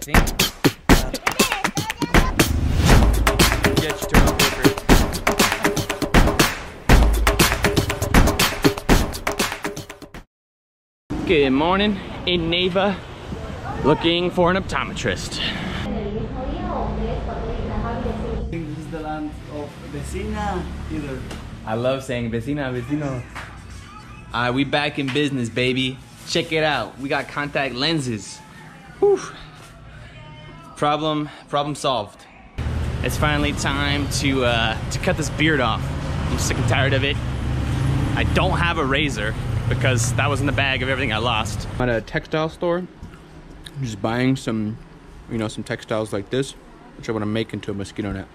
Sim. Get you to a quicker. Good morning in Neiva, looking for an optometrist. This is the land of vecina either. I love saying vecina, vecino. We back in business, baby. Check it out. We got contact lenses. Whew. Problem solved. It's finally time to cut this beard off. I'm sick and tired of it. I don't have a razor because that was in the bag of everything I lost. I'm at a textile store. I'm just buying some, some textiles like this, which I want to make into a mosquito net.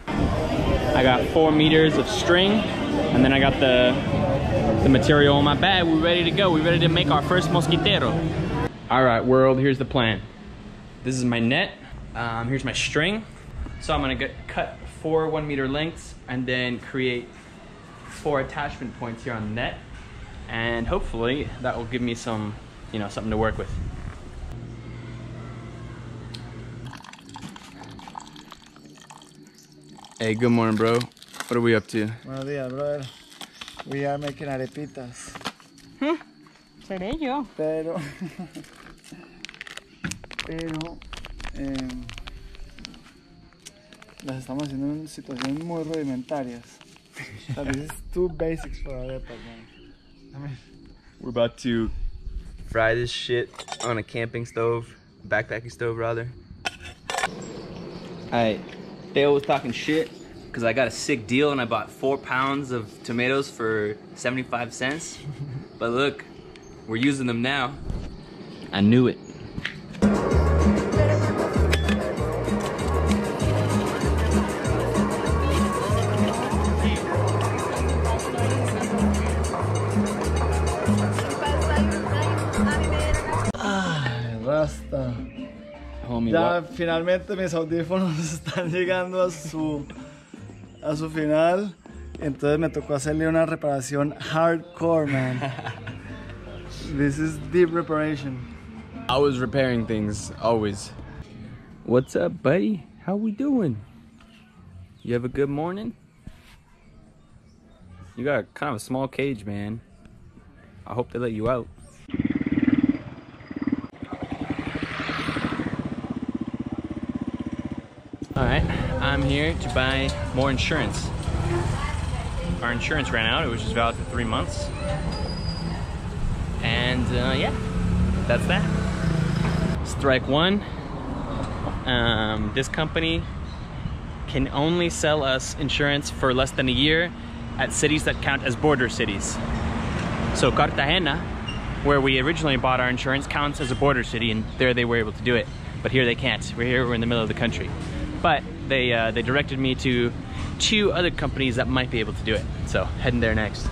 I got 4 meters of string, and then I got the material in my bag. We're ready to go. We're ready to make our first mosquitero. All right, world, here's the plan. This is my net. Here's my string. So I'm gonna cut 4 1-meter lengths and then create 4 attachment points here on the net. And hopefully that will give me some, something to work with. Hey, good morning, bro. What are we up to? Buenos días, brother. We are making arepitas. Seré yo. Pero las estamos haciendo en situaciones muy rudimentarias. This is too basics for arepas, man. I mean, We're about to fry this shit on a camping stove, backpacking stove rather. Alright, Teo was talking shit because I got a sick deal and I bought 4 pounds of tomatoes for 75 cents. But look, we're using them now. I knew it. Basta. Homie, Ya finalmente mis audífonos están llegando a su final. Entonces me tocó hacerle una reparación hardcore, man. This is deep reparation. I was repairing things, always. What's up, buddy? How we doing? You have a good morning? You got kind of a small cage, man. I hope they let you out. Alright, I'm here to buy more insurance. Our insurance ran out, it was just valid for 3 months. And yeah, that's that. Strike one. This company can only sell us insurance for less than a year at cities that count as border cities. So Cartagena, where we originally bought our insurance, counts as a border city, and there they were able to do it. But here they can't. We're in the middle of the country. But they directed me to 2 other companies that might be able to do it. So heading there next.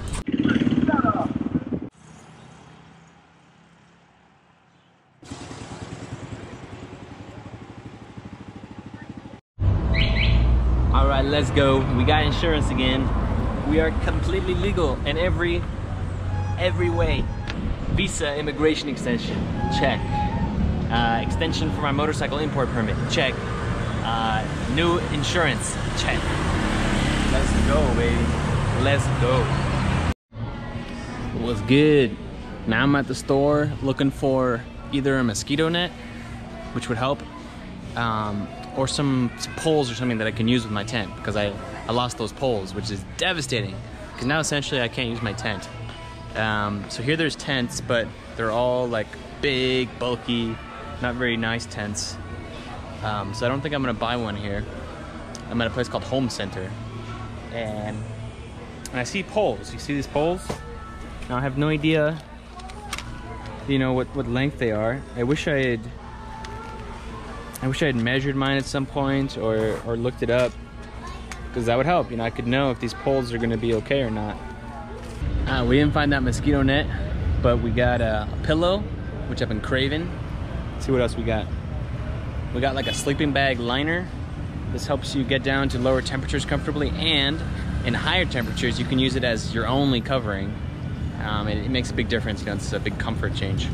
All right, let's go. We got insurance again. We are completely legal in every way. Visa immigration extension, check. Extension for my motorcycle import permit, check. New insurance, check. Let's go, baby. Let's go. What's good? Now I'm at the store looking for either a mosquito net, which would help, or some poles or something that I can use with my tent, because I lost those poles, which is devastating, because now essentially I can't use my tent. So here there's tents, but they're all like big, bulky, not very nice tents. So I don't think I'm gonna buy one here. I'm at a place called Home Center, and I see poles. You see these poles? Now I have no idea, what length they are. I wish I had measured mine at some point or looked it up, because that would help. I could know if these poles are gonna be okay or not. We didn't find that mosquito net, but we got a pillow, which I've been craving. Let's see what else we got. We got like a sleeping bag liner. This helps you get down to lower temperatures comfortably, and in higher temperatures you can use it as your only covering. It makes a big difference. It's a big comfort change.